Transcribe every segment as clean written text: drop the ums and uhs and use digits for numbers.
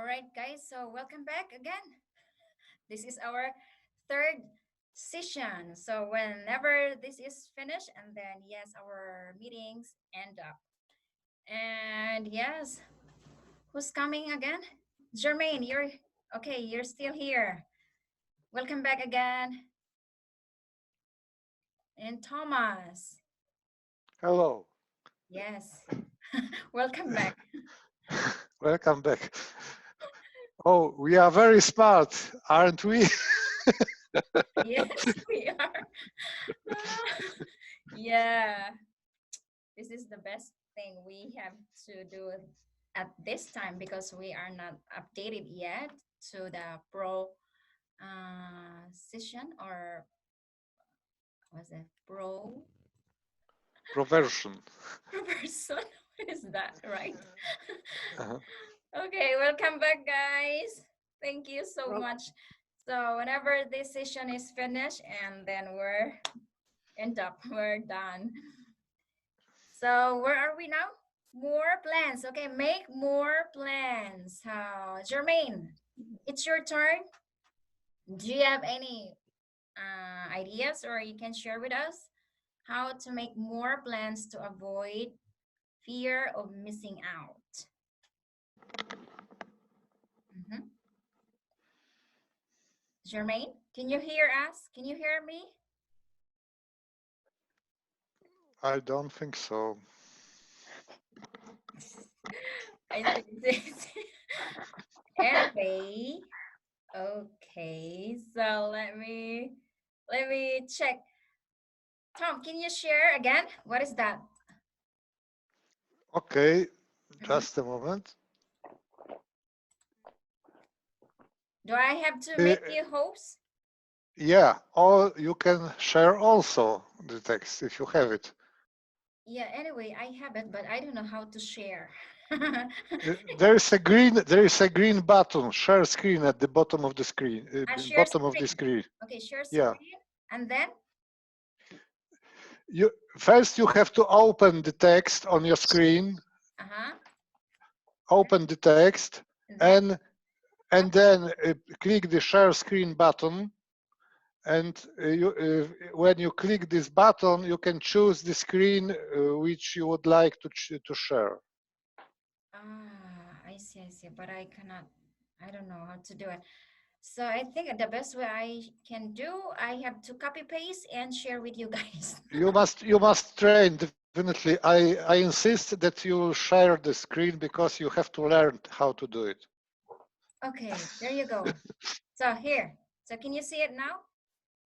All right, guys. So welcome back again. This is our third session. So whenever this is finished, and then yes, our meetings end up. And yes, who's coming again? Jermaine, you're okay. You're still here. Welcome back again. And Thomas, Hello, yes, welcome back. welcome back. Oh, we are very smart, aren't we? Yes, we are. Yeah, this is the best thing we have to do at this time because we are not updated yet to the pro session or was it Proversion. pro person. What is that, right? Uh-huh. Okay, welcome back, guys. Thank you so Well, much. So whenever this session is finished, and then we're done. So where are we now? More plans. Okay, make more plans. Jermaine, it's your turn. Do you have any ideas or you can share with us how to make more plans to avoid fear of missing out? Mhm. Jermaine, can you hear us? Can you hear me? I don't think so. I think this. Anyway, okay. So let me check. Tom, can you share again? What is that? Okay, Mhm. just a moment. Do I have to Uh, make you host? yeah, or you can share also the text if you have it. Yeah, anyway, I have it, but I don't know how to share. There is a green button, share screen at the bottom of the screen. I share Bottom of the screen. screen. Okay, share Yeah. screen. And then, You first you have to open the text on your screen. uh-huh. Open the text And then, and then click the share screen button, and when you click this button you can choose the screen which you would like to share. I see, but I don't know how to do it. So I think the best way I can do, I have to copy paste and share with you guys. You must train, definitely. I insist that you share the screen because you have to learn how to do it. Okay, there you go. So here. So can you see it now?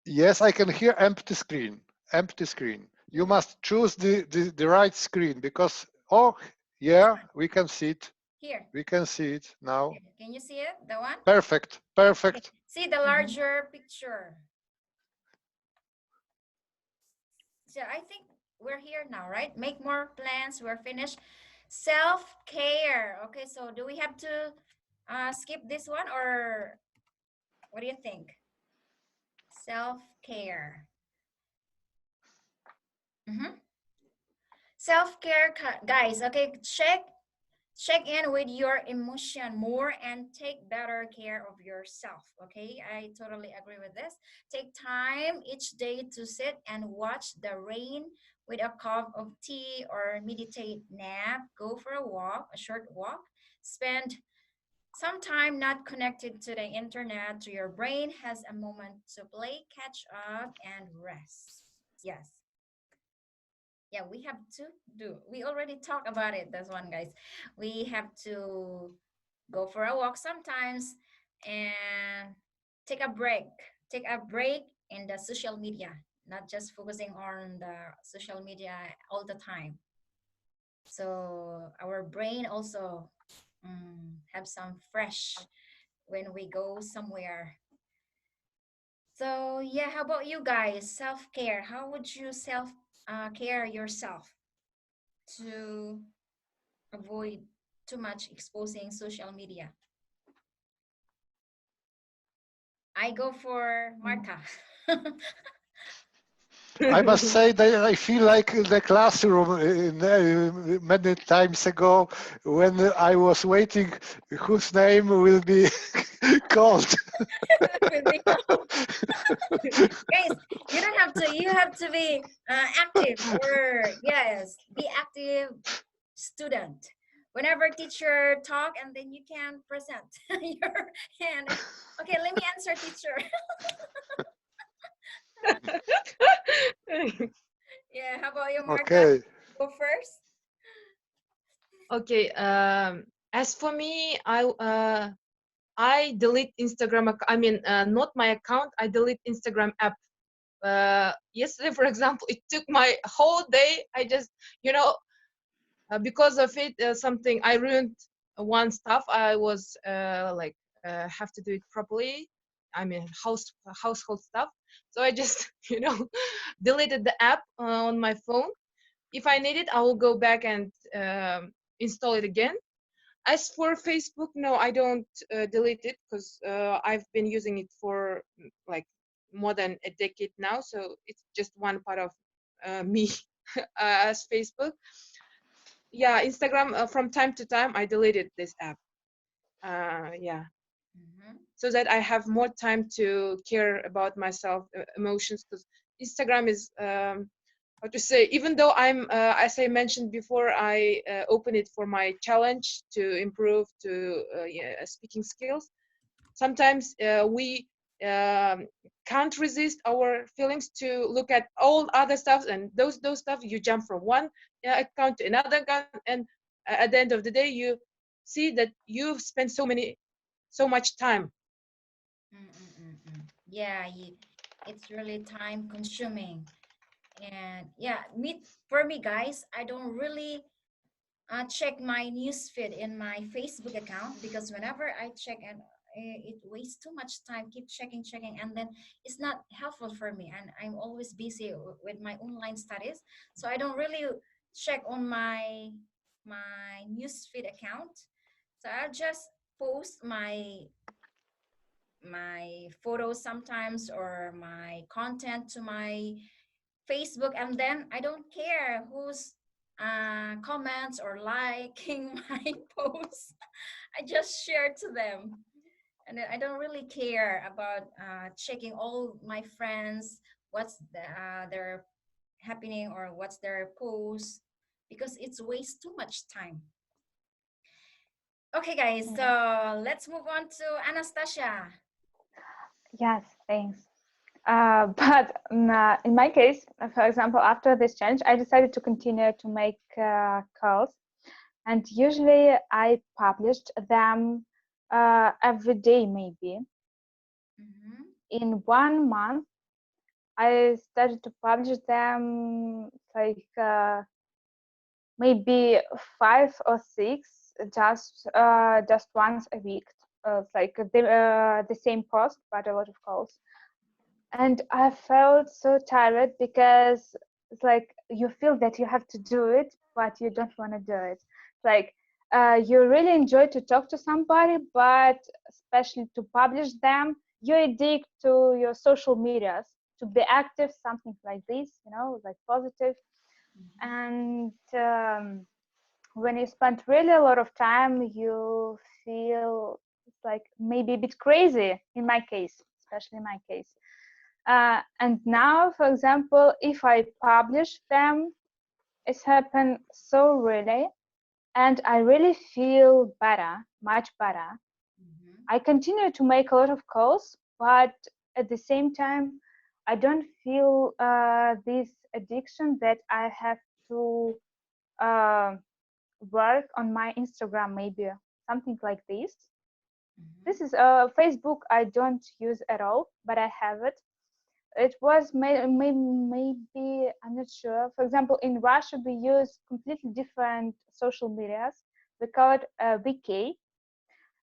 Yes, I can hear empty screen. You must choose the right screen because, oh, This yeah, one. we can see it. Here. We can see it now. Can you see it? The one? Perfect, Okay. perfect. See the Mhm. larger picture. So I think we're here now, right? Make more plans. We're finished. Self-care. Okay, so do we have to skip this one or what do you think? Self-care. Mm-hmm. Self-care, guys. Okay, check in with your emotion more and take better care of yourself. Okay, I totally agree with this. Take time each day to sit and watch the rain with a cup of tea or meditate, nap, go for a walk, a short walk. Spend some time not connected to the internet, so your brain has a moment to play catch up and rest. Yes, yeah, we have to do, we already talked about it, this one, guys. We have to go for a walk sometimes and take a break take a break in the social media, not just focusing on the social media all the time, so our brain also have some fresh when we go somewhere. So yeah, how about you guys? Self-care, how would you self care yourself to avoid too much exposing social media? I go for Marta. I must say that I feel like in the classroom many times ago when I was waiting whose name will be called. Will be called. Guys, you don't have to. You have to be active, or yes, be active student. Whenever teacher talk, and then you can present your hand. Okay, let me answer, teacher. Yeah, how about you, Marga? Okay. Go first. Okay. As for me, I delete Instagram. I mean, not my account. I delete Instagram app. Yesterday, for example, it took my whole day. I just, you know, because of it, something I ruined one stuff. I was like have to do it properly. I mean, household stuff. So I just, deleted the app on my phone. If I need it, I will go back and install it again. As for Facebook, no, I don't delete it because I've been using it for like more than a decade now. So it's just one part of me as Facebook. Yeah, Instagram, from time to time I deleted this app. Yeah, Mm-hmm. so that I have more time to care about myself, emotions, because Instagram is, how to say, even though I'm, as I mentioned before, I open it for my challenge to improve to yeah, speaking skills. Sometimes we um, can't resist our feelings to look at all other stuff, and those stuff you jump from one account to another account, and at the end of the day you see that you've spent so much time. Mm-mm-mm-mm. Yeah, it's really time consuming. And yeah, for me, guys, I don't really check my news feed in my Facebook account, because whenever I check, and it wastes too much time, keep checking, and then it's not helpful for me. And I'm always busy with my online studies, so I don't really check on my news feed account. So I'll just post my photos sometimes, or my content to my Facebook, and then I don't care who's comments or liking my posts. I just share to them, and then I don't really care about checking all my friends their happening, or what's their post, because it's waste too much time. Okay, guys, Yeah. so let's move on to Anastasia. Yes, thanks. But in my case, for example, after this change, I decided to continue to make calls, and usually I published them every day, maybe. Mm-hmm. In 1 month, I started to publish them like maybe 5 or 6, just once a week. It's like the same post, but a lot of calls. And I felt so tired because it's like you feel that you have to do it, but you don't want to do it. It's like you really enjoy to talk to somebody, but especially to publish them, you addict to your social medias to be active, something like this, like positive. Mm-hmm. And when you spend really a lot of time, you feel it's like maybe a bit crazy in my case, especially in my case. And now, for example, if I publish them, it's happened so really, and I really feel better, much better. Mm-hmm. I continue to make a lot of calls, but at the same time, I don't feel this addiction that I have to uh, work on my Instagram, maybe something like this. Mm-hmm. This is Facebook. I don't use at all, but I have it. It was maybe I'm not sure. For example, in Russia we use completely different social medias. We call it VK.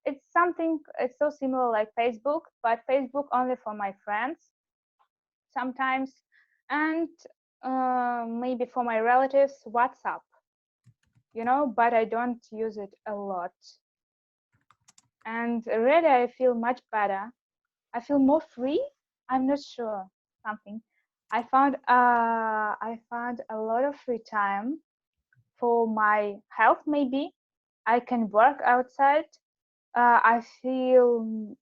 It's something. It's so similar like Facebook, but Facebook only for my friends sometimes, and maybe for my relatives WhatsApp. But I don't use it a lot. And really, I feel much better. I feel more free. I'm not sure something. I found a lot of free time for my health. Maybe I can work outside. I feel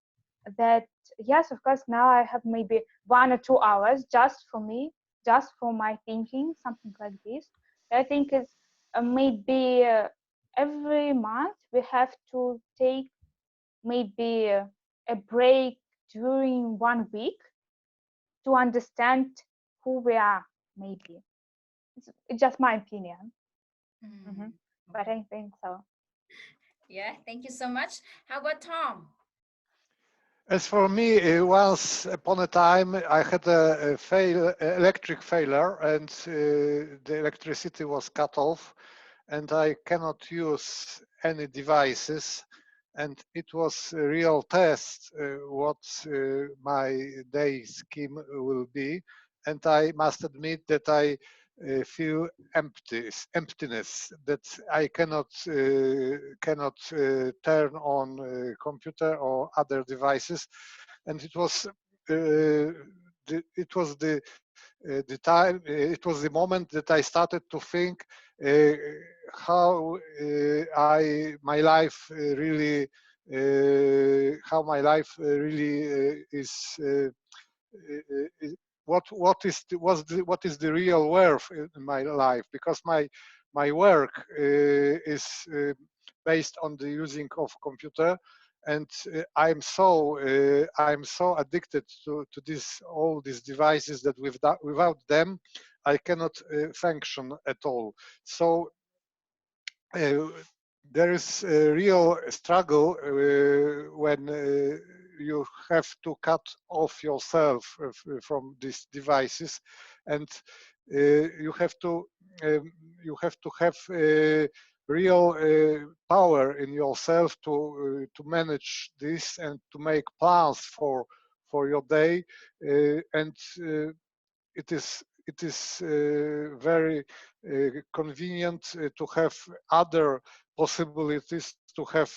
that, yes, of course, now I have maybe 1 or 2 hours just for me, just for my thinking, something like this. I think it's maybe every month we have to take maybe a break during 1 week to understand who we are. Maybe it's just my opinion. Hmm. Mm. But I think so. Yeah, thank you so much. How about Tom? As for me, once upon a time, I had a electric failure, and the electricity was cut off, and I cannot use any devices. And it was a real test what my day scheme will be. And I must admit that I feel emptiness, that I cannot turn on computer or other devices. And it was the time, it was the moment that I started to think uh, how my life really how my life really is what is the real worth in my life, because my work is based on the using of computer, and I'm so addicted to this all these devices that without them I cannot function at all. So uh, there is a real struggle when you have to cut off yourself from these devices, and you have to have real power in yourself to manage this and to make plans for your day, and it is very convenient to have other possibilities to have,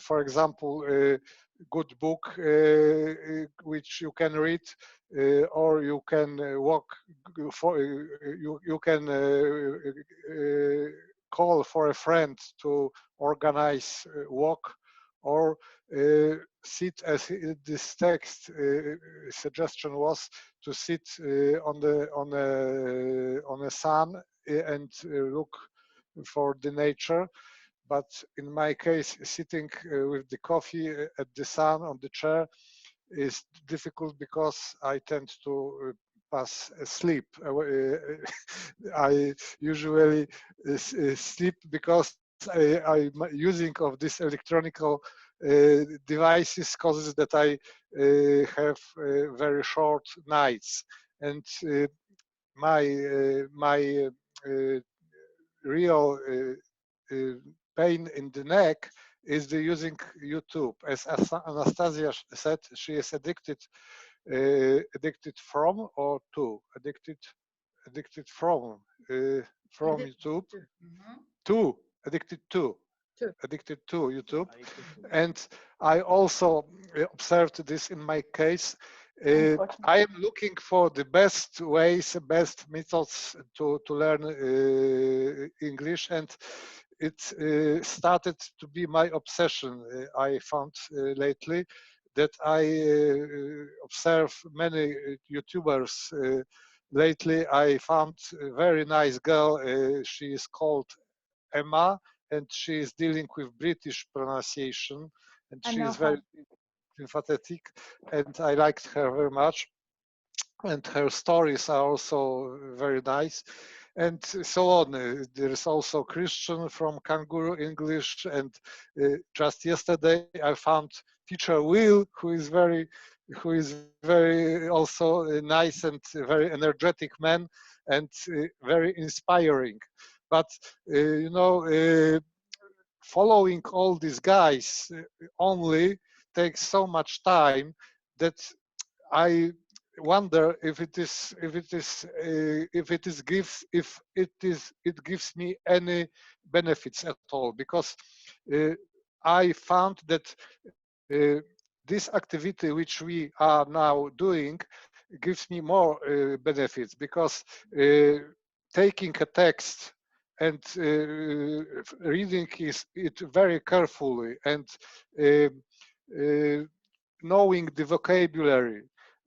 for example, a good book which you can read, or you can walk for you can call for a friend to organize walk, or sit as this text suggestion was, to sit on a sun and look for the nature. But in my case, sitting with the coffee at the sun on the chair is difficult because I tend to pass asleep. I usually sleep because I'm using of this electronical devices causes that I have very short nights, and my real pain in the neck is the using YouTube. As Anastasia said, she is addicted from or to addicted from Addicted YouTube to. Mm-hmm. to addicted to To. addicted to YouTube. And I also observed this in my case. I Unfortunately. am looking for the best ways, best methods to learn English, and it started to be my obsession. I found lately that I observe many YouTubers. Lately, I found a very nice girl. She is called Emma, and she is dealing with British pronunciation, and I she know is very her. sympathetic, and I liked her very much. And her stories are also very nice, and so on. There is also Christian from Kangaroo English, and just yesterday I found teacher Will, who is very also nice and very energetic man, and very inspiring. But following all these guys only takes so much time that I wonder if it gives me any benefits at all, because uh, I found that uh, this activity which we are now doing gives me more benefits, because taking a text and reading it very carefully, and uh, uh, knowing the vocabulary,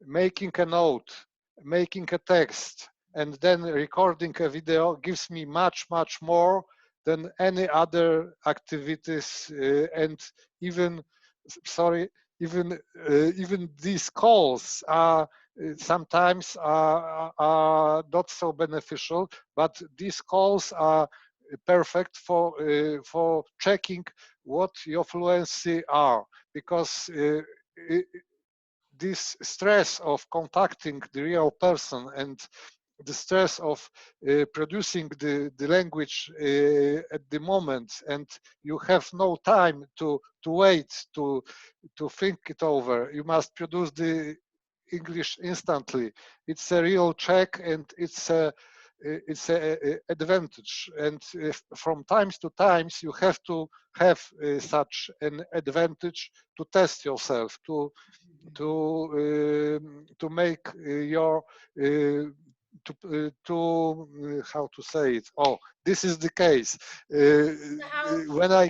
making a note, making a text, and then recording a video gives me much more than any other activities. And even, sorry, even these calls are sometimes are not so beneficial, but these calls are perfect for checking what your fluency are, because this stress of contacting the real person, and the stress of producing the language at the moment, and you have no time to wait to think it over. You must produce the English instantly. It's a real check, and it's a advantage. And from times to times, you have to have such an advantage to test yourself, to make your how to say it. Oh, this is the case. So how? When I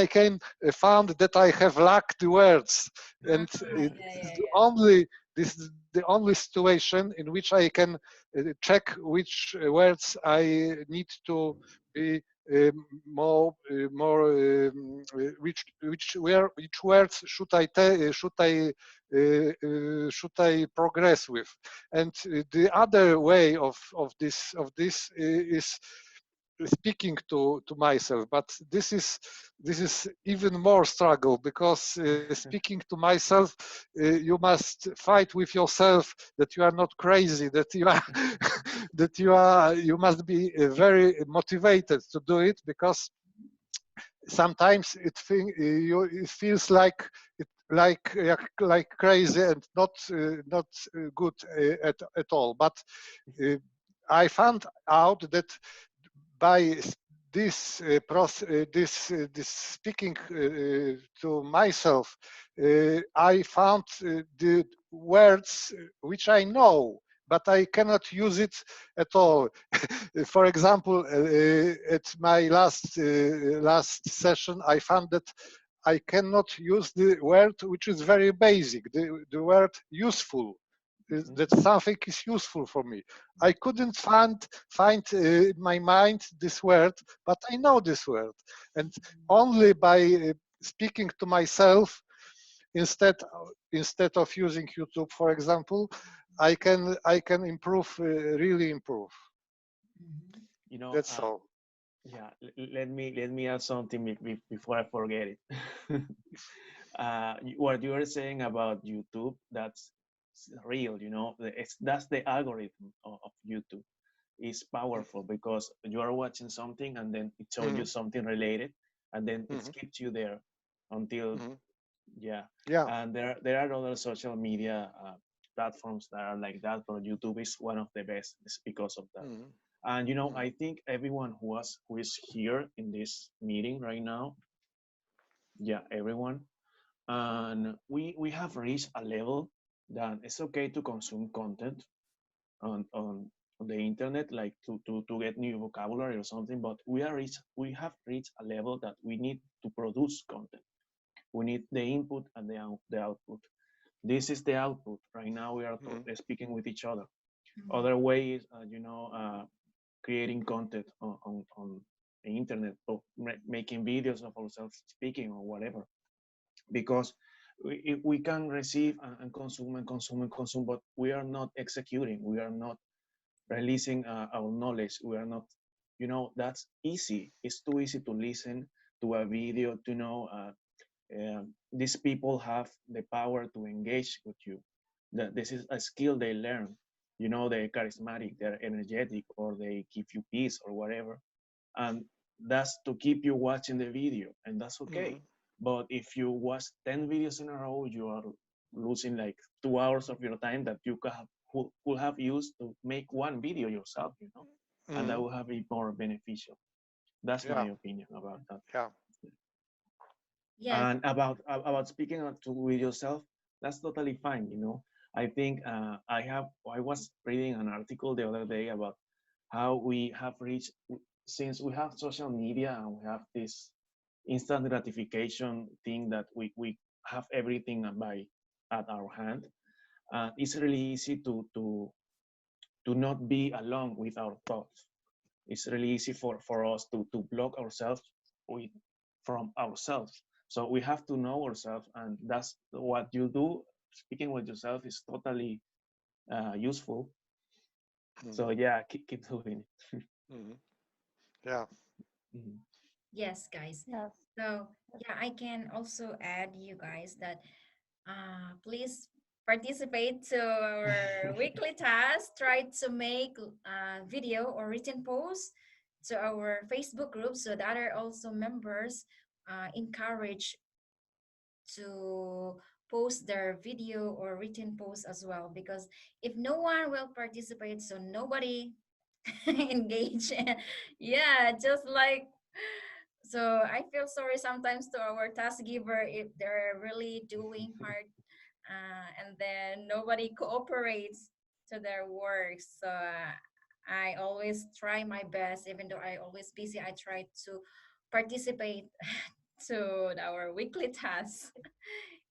can found that I have lacked the words, and Yeah, this is yeah, the yeah. only situation in which I can check which words I need to be which words should I progress with. And the other way of this is speaking to myself, but this is even more struggle, because speaking to myself, you must fight with yourself that you are not crazy, that you are you must be very motivated to do it, because sometimes it feels like crazy, and not good at all. But uh, I found out that by this speaking to myself, I found the words which I know, but I cannot use it at all. For example, at my last session, I found that I cannot use the word which is very basic, the word useful. That something is useful for me. I couldn't find in my mind this word, but I know this word, and only by speaking to myself, instead of using YouTube, for example, I can improve, really improve. Mhm. You know, That's all. yeah. Let me add something before I forget it. What you are saying about YouTube, that's real. You know, that's the algorithm of YouTube. Is powerful because you are watching something and then it shows you Mhm, something related, and then it mhm, keeps you there until, mhm. yeah. Yeah. And there are other social media platforms that are like that, but YouTube is one of the best. It's because of that. Mhm, And you know, mhm, I think everyone who is here in this meeting right now, yeah, everyone, and we have reached a level that it's okay to consume content on on the internet, like to get new vocabulary or something. But we have reached a level that we need to produce content. We need the input and the output. This is the output. Right now we are mhm, speaking with each other. Mhm. Other way is, creating content on the internet, or making videos of ourselves speaking or whatever. Because we can receive and consume and consume and consume, but we are not executing. We are not releasing our knowledge. We are not, that's easy. It's too easy to listen to a video to know. These people have the power to engage with you. That this is a skill they learn. They're charismatic, they're energetic, or they give you peace or whatever. And that's to keep you watching the video, and that's okay. mhm. But if you watch 10 videos in a row, you are losing like 2 hours of your time that you could have used to make one video yourself, and that Mhm. would have been more beneficial. That's my Yeah. opinion about that. Yeah. Yes. And about speaking to with yourself, that's totally fine. I think I was reading an article the other day about how we have reached, since we have social media and we have this instant gratification thing that we have everything by at our hand. It's really easy to not be alone with our thoughts. It's really easy for us to block ourselves with from ourselves. So we have to know ourselves, and that's what you do. Speaking with yourself is totally useful. So Mhm. yeah, keep doing it. Mhm. Yeah. Mhm. Yes, guys. Yes. So yeah, I can also add you guys that please participate to our weekly task. Try to make video or written posts to our Facebook group so that other also members encourage to post their video or written posts as well, because if no one will participate, so nobody engage. Yeah, just like, so I feel sorry sometimes to our task giver if they're really doing hard, and then nobody cooperates to their work. So I always try my best, even though I always busy, I try to participate to our weekly tasks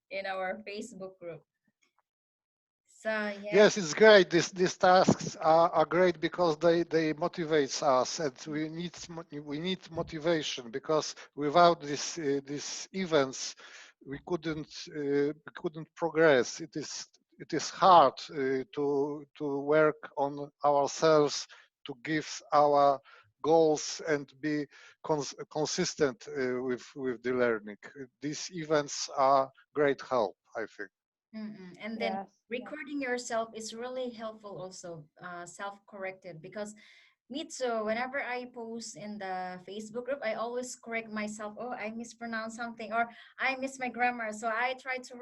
in our Facebook group. So yeah. Yes, it's great. These tasks are great because they motivates us, and we need motivation, because without these events we couldn't progress. It is hard to work on ourselves, to give our goals and be consistent with the learning. These events are great help, I think. Mm-mm. And then Yes. Yeah. recording yourself is really helpful also, self-corrected, because me too, whenever I post in the Facebook group, I always correct myself. Oh, I mispronounced something, or I miss my grammar. So I try to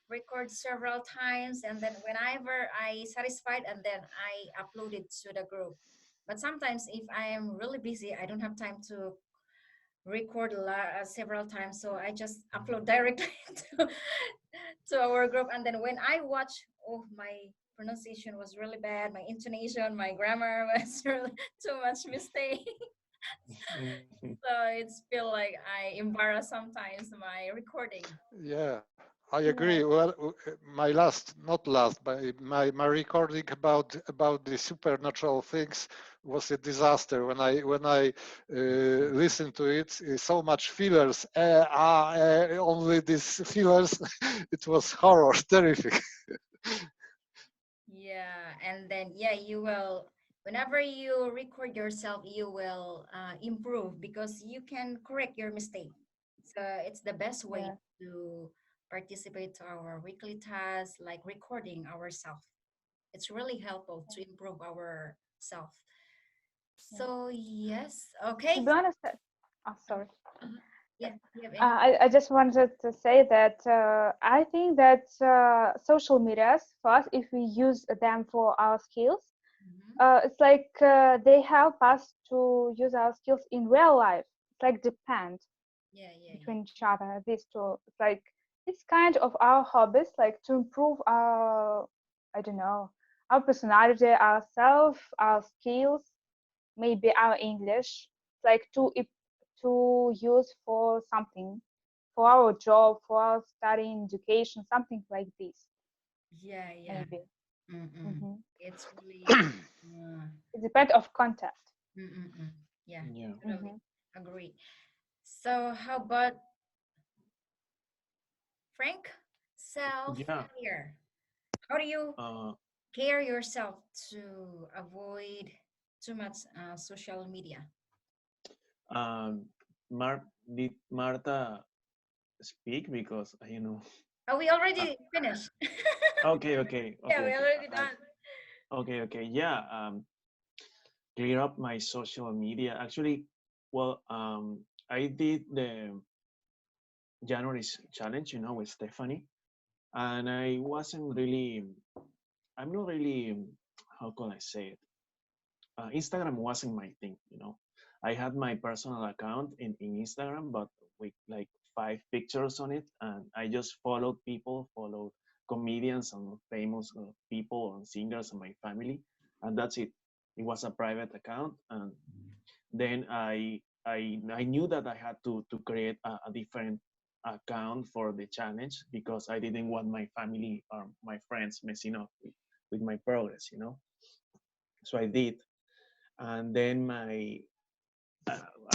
record several times, and then whenever I satisfied, and then I upload it to the group. But sometimes if I am really busy, I don't have time to record several times, so I just upload directly to, to our group. And then when I watch, oh, my pronunciation was really bad, my intonation, my grammar was really too much mistake. So it's feel like I embarrass sometimes my recording. Yeah, I agree. Yes. Well, my last, not last, but my recording about the supernatural things was a disaster. When I listened to it, so much fillers, only these fillers. It was horror, terrific. Yeah, and then yeah, you will, whenever you record yourself, you will improve because you can correct your mistake. So it's the best way Yes. to participate to our weekly tasks, like recording ourselves. It's really helpful to improve our self. Yes. So yes, To okay. be honest, Uh, sorry. uh, yeah, do you have any? I just wanted to say that I think that social medias, for us, if we use them for our skills, Mhm. it's like they help us to use our skills in real life. It's like depend Yeah, yeah, yeah. between each other. These two, it's like it's kind of our hobbies, like to improve our, I don't know, our personality, ourself, our skills, maybe our English, like to use for something, for our job, for our studying, education, something like this, Yeah, yeah. maybe. Mm-mm. Hmm. It's really, uh, It depends of content. mm-mm-mm. Yeah, Yeah. totally Hmm. agree. So how about Frank? Yeah. Self-care. How do you Uh, care yourself to avoid too much social media? um, did Marta speak? Because Oh, we uh, already finished. okay, okay, Yeah, okay, we okay. already done. Okay, okay. Yeah. Clear up my social media. Actually, well, I did the January's challenge, with Stephanie, and I'm not really, how can I say it? Instagram wasn't my thing. I had my personal account in Instagram, but with like 5 pictures on it, and I just followed people, followed comedians and famous people and singers and my family, and that's it. It was a private account, and then I knew that I had to create a different account for the challenge because I didn't want my family or my friends messing up with my progress, you know. So I did, and then my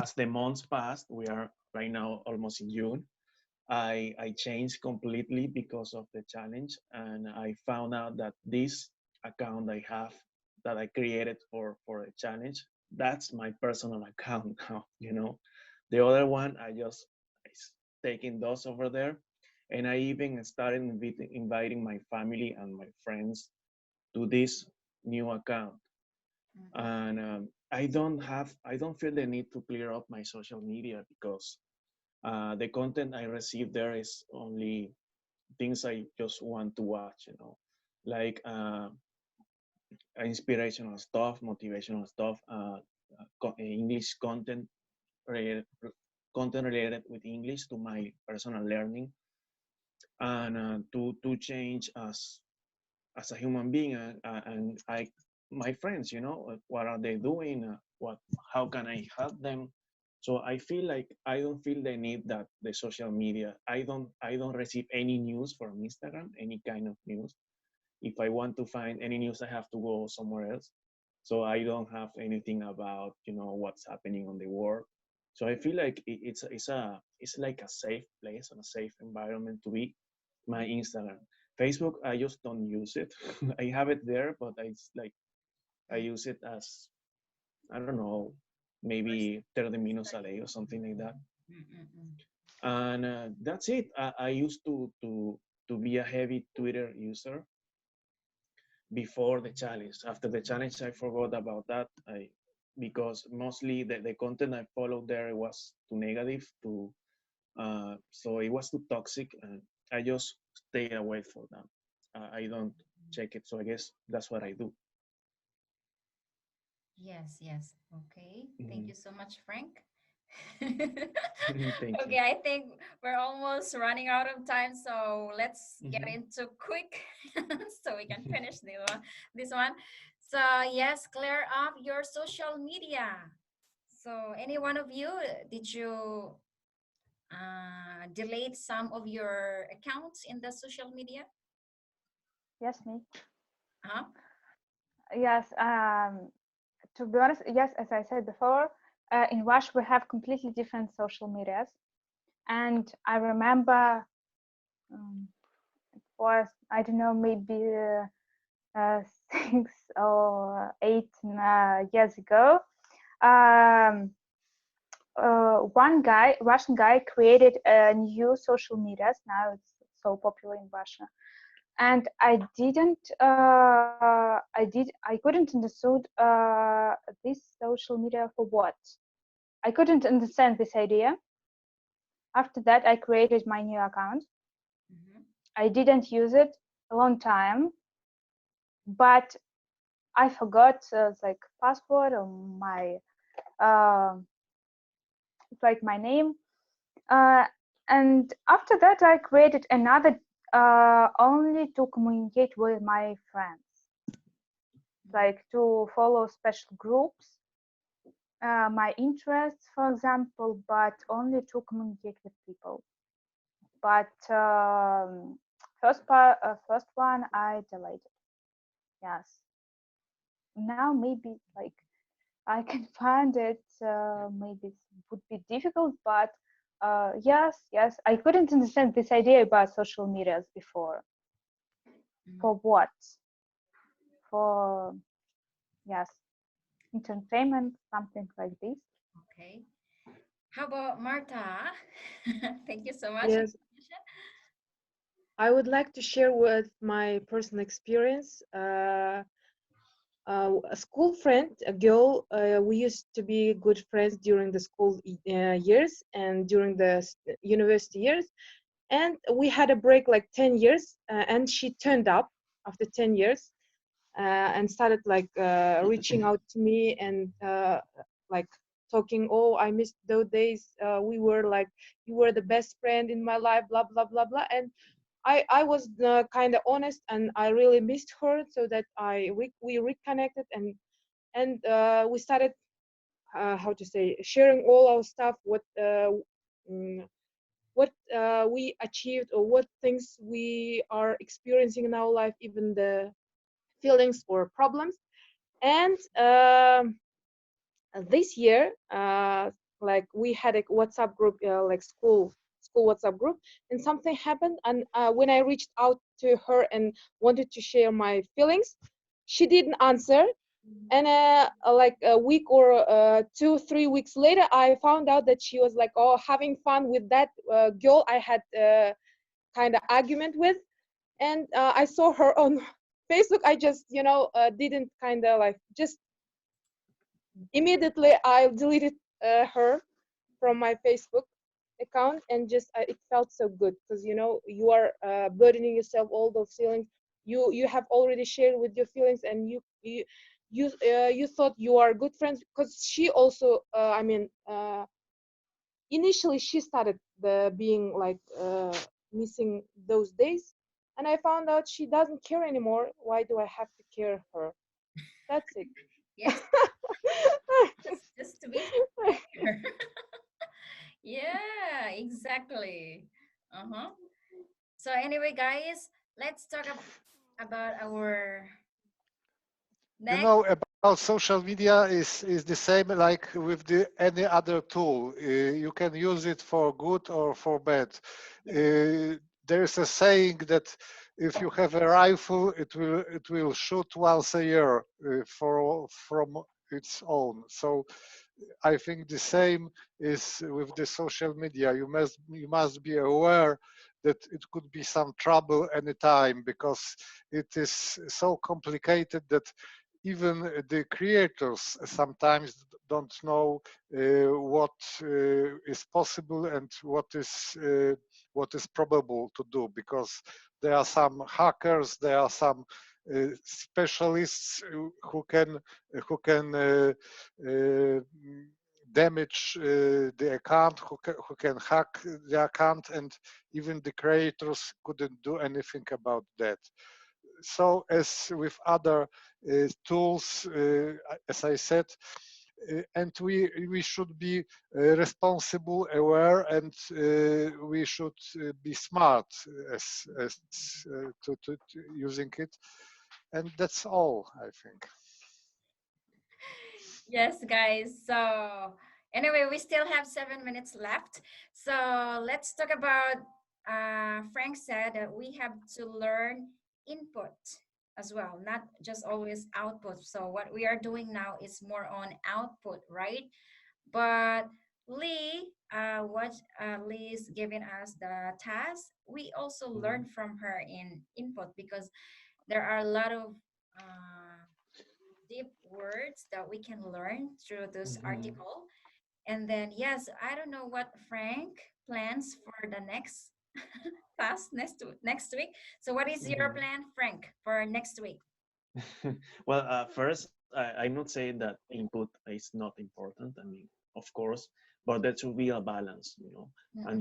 as the months passed, we are right now almost in June. I changed completely because of the challenge, and I found out that this account I have that I created for a challenge, that's my personal account now. You know, the other one I just taking those over there, and I even started inviting my family and my friends to this new account. Mhm. And I don't feel the need to clear up my social media because the content I receive there is only things I just want to watch, you know, like inspirational stuff, motivational stuff, English related, content related with English to my personal learning, and to change as a human being, and I my friends, you know, what are they doing? What how can I help them? So I feel like I don't feel the need that the social media. I don't receive any news from Instagram, any kind of news. If I want to find any news, I have to go somewhere else. So I don't have anything about what's happening on the world. So I feel like it's like a safe place and a safe environment to be. My Instagram, Facebook, I just don't use it. I have it there, but I use it as I don't know, maybe 30 minutes a day or something like that. Mm-mm-mm. And that's it. I used to be a heavy Twitter user before the challenge. After the challenge, I forgot about that. Because mostly the content I followed there was too negative, so it was too toxic, and I just stay away from them. I don't check it, so I guess that's what I do. Yes, yes. Okay. Thank Mhm. you so much, Frank. Thank you. Okay, I think we're almost running out of time, so let's get Mhm. into quick so we can finish this one. So, yes, clear up your social media. So, any one of you, did you delete some of your accounts in the social media? Yes, me. Huh? Yes. To be honest, yes, as I said before, in Rush we have completely different social medias, and I remember was I don't know maybe 6 or 8 years ago. Um, One guy, Russian guy, created a new social medias. Now it's so popular in Russia, and I couldn't understood this social media for what. I couldn't understand this idea. After that, I created my new account. Mm-hmm. I didn't use it a long time, but I forgot like password or my uh, it's like my name. Uh, and after that, I created another only to communicate with my friends, like to follow special groups, my interests, for example, but only to communicate with people. But first one I deleted. Yes. Now maybe like I can find it. Maybe it would be difficult, but yes, yes, I couldn't understand this idea about social medias before. Mm-hmm. For what? For yes, entertainment, something like this. Okay. How about Marta? Thank you so much. Yes, I would like to share with my personal experience. A school friend, a girl, we used to be good friends during the school years and during the university years. And we had a break like 10 years, and she turned up after 10 years and started like reaching out to me and like talking, oh, I missed those days. We were like, you were the best friend in my life, blah, blah, blah, blah. And I was kind of honest, and I really missed her, so that we reconnected, and we started, how to say, sharing all our stuff, mm, what we achieved, or what things we are experiencing in our life, even the feelings or problems. And this year, like, we had a WhatsApp group, like school WhatsApp group, and something happened. And when I reached out to her and wanted to share my feelings, she didn't answer. And like a week or 2 3 weeks later, I found out that she was like, oh, having fun with that girl I had kind of argument with. And I saw her on Facebook. I just, didn't kind of like, just immediately I deleted her from my Facebook account. And just it felt so good, because you are burdening yourself all those feelings. You have already shared with your feelings, and you thought you are good friends, because she also, I mean, initially she started being like missing those days, and I found out she doesn't care anymore. Why do I have to care her? That's it. Yes, just to be fair. Yeah, exactly. Uh-huh. So anyway, guys, let's talk about our You next. know, about social media is the same like with the any other tool. You can use it for good or for bad. There's a saying that if you have a rifle, it will shoot once a year for from its own. So I think the same is with the social media. You must be aware that it could be some trouble anytime, because it is so complicated that even the creators sometimes don't know what is possible and what is probable to do, because there are some hackers, there are some specialists who can uh, damage the account, who can hack the account, and even the creators couldn't do anything about that. So as with other tools, as I said, and we should be responsible, aware, and we should be smart to using it, and that's all, I think. Yes, guys. So anyway, we still have 7 minutes left. So let's talk about. Frank said that we have to learn input as well, not just always output. So what we are doing now is more on output, right? But what Lee's giving us the task, we also learn Mhm. from her in input, because there are a lot of uh, deep words that we can learn through this Mhm. article. And then, yes, I don't know what Frank plans for the next task next week. So, what is your Mhm. plan, Frank, for next week? Well, first, I'm not saying that input is not important. I mean, of course, but there should be a balance, and Mm-mm,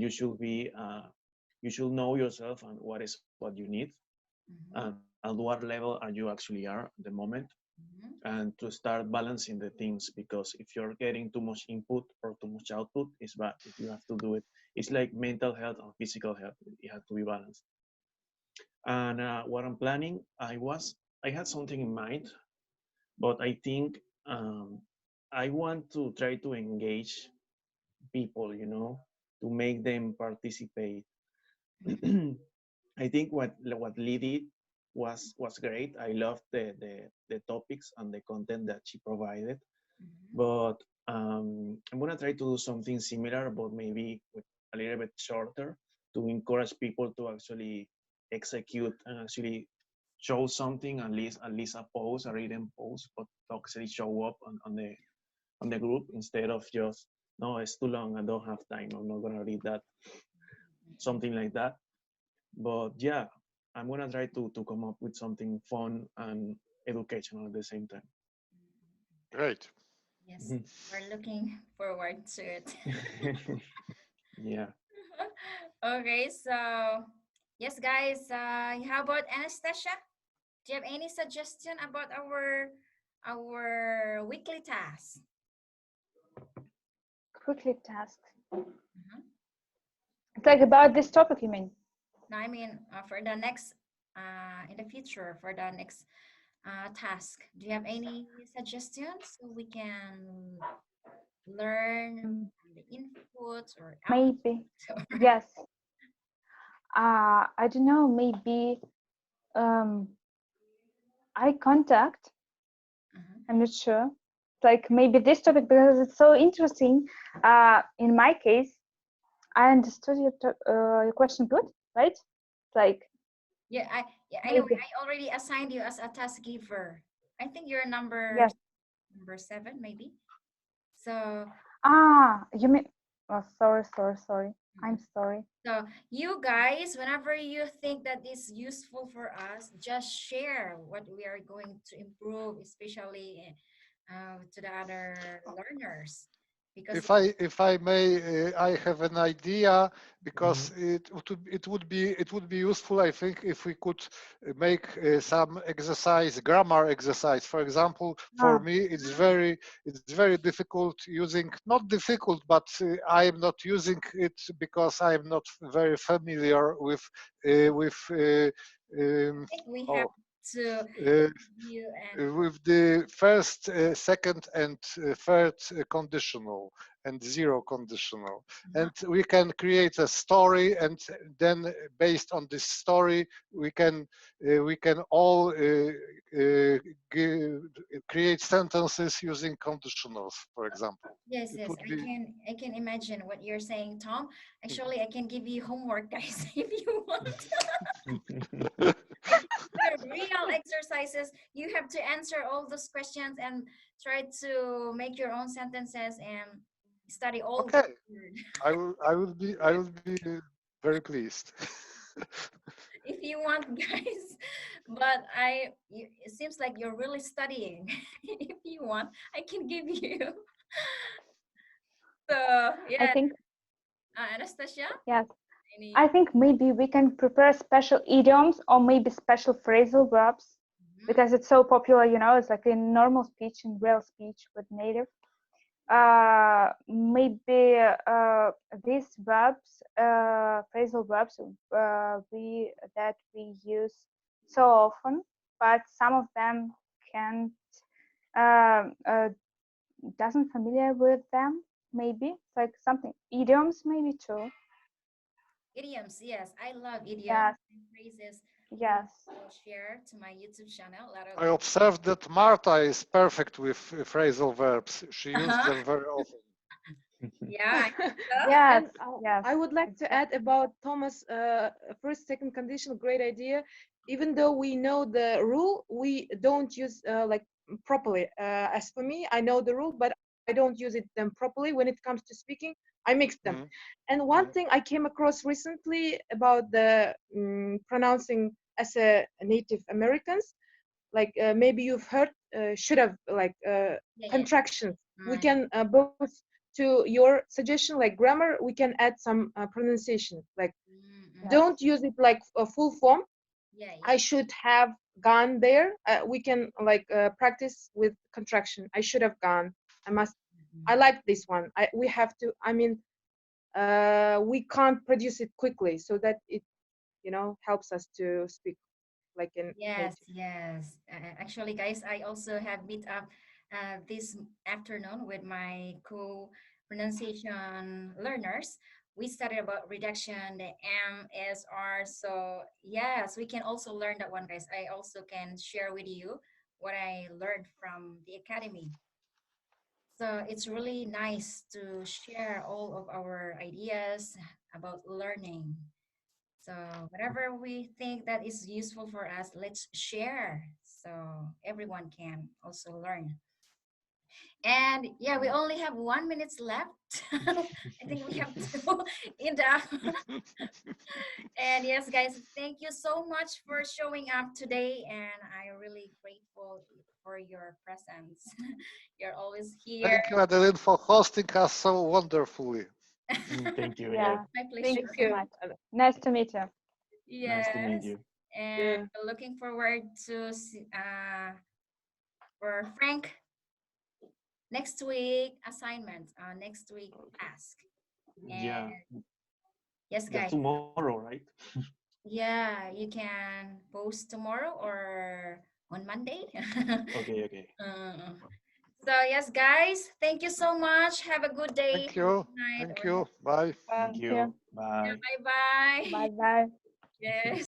you should know yourself and what you need, mm-hmm, and at what level are you actually are at the moment, mm-hmm, and to start balancing the things, because if you're getting too much input or too much output, it's bad. If you have to do it, it's like mental health and physical health. It has to be balanced. And what I'm planning, I had something in mind, but I think I want to try to engage people, to make them participate. mm-hmm, I think what Lee did was great. I loved the topics and the content that she provided. mm-hmm. But I'm gonna try to do something similar, but maybe with a little bit shorter, to encourage people to actually execute and actually show something, at least a post, a written post, but to actually show up on the group, instead of just, no, it's too long, I don't have time, I'm not gonna read that, something like that. But yeah, I'm gonna try to come up with something fun and educational at the same time. Great. Yes, we're looking forward to it. Yeah. Okay, so Yes, guys. How about Anastasia? Do you have any suggestion about our weekly task? Quickly tasks. Mhm. It's like about this topic, you mean? No, I mean for the next in the future for the next task. Do you have any suggestions so we can learn from the inputs or Maybe. outputs? Yes. I don't know. Maybe um, eye contact. Mhm. I'm not sure. Like maybe this topic because it's so interesting. In my case, I understood your question good, right? Like Yeah. Anyway, maybe I already assigned you as a task giver. I think you're yes. number 7, maybe. So You mean? Oh, sorry. I'm sorry. So you guys, whenever you think that is useful for us, just share what we are going to improve, especially to the other learners, because If I may, I have an idea Mhm. because it would be useful, I think, if we could make some exercise, grammar exercise. For example, for Ah, me, it's very difficult using, not difficult, but I am not using it because I am not very familiar with um, I think we have oh, to uh, you and with the first, second, and third conditional and zero conditional. And we can create a story, and then based on this story, we can all create sentences using conditionals, for example. yes, It yes, would be I can imagine what you're saying, Tom. Actually, I can give you homework, guys, if you want. The real exercises, you have to answer all those questions and try to make your own sentences and study all okay. word. I will be very pleased. If you want, guys. But it seems like you're really studying. If you want, I can give you. So I yeah, think Anastasia, yes. any? I think maybe we can prepare special idioms or maybe special phrasal verbs Mhm. because it's so popular. It's like in normal speech and real speech with native. Maybe these verbs, phrasal verbs, we that we use so often, but some of them can't um, uh, doesn't familiar with them. Maybe it's like something idioms, maybe too. Idioms, yes, I love idioms Yes, and phrases. We yes, will share to my YouTube channel. A lot of I observed that Marta is perfect with phrasal verbs. She used uh-huh. them very often. Yeah, I think so. yes, And yes, I would like to add exactly. about Thomas' first, second conditional. Great idea. Even though we know the rule, we don't use like properly. As for me, I know the rule, but I don't use it them properly when it comes to speaking. I mix them. Mhm, And one mhm, thing I came across recently about the pronouncing as a Native Americans, like maybe you've heard should have like Yeah, yeah. contractions. We Yeah. can both to your suggestion like grammar we can add some pronunciation like Mm-hmm. Yes, don't use it like a full form. Yeah, I yeah. should have gone there. We can like practice with contraction. I should have gone. I must. I Mhm. like this one. We have to. I mean, we can't produce it quickly so that it helps us to speak like in Yes, native. yes. Actually, guys, I also have meet up this afternoon with my co-pronunciation learners. We studied about reduction, the M, S, R. So yes, we can also learn that one, guys. I also can share with you what I learned from the academy. So it's really nice to share all of our ideas about learning. So whatever we think that is useful for us, let's share so everyone can also learn. And yeah, we only have 1 minute left. I think we have to end up. And yes, guys, thank you so much for showing up today. And I'm really grateful for your presence. You're always here. Thank you, Adeline, for hosting us so wonderfully. Thank you. Yeah, Yeah. yeah. my Thank pleasure. you Thank so you. much. Nice to meet you. Nice to meet Yes. you. And looking forward to for Frank next week assignment. Next week task. And Yeah, yes, that's guys. tomorrow, right? Yeah, you can post tomorrow or on Monday. Okay, okay. So yes, guys, thank you so much. Have a good day, Thank you. night, Thank or you. Bye. Thank Thank you. you. yeah, Bye. bye bye. Bye bye. Yes.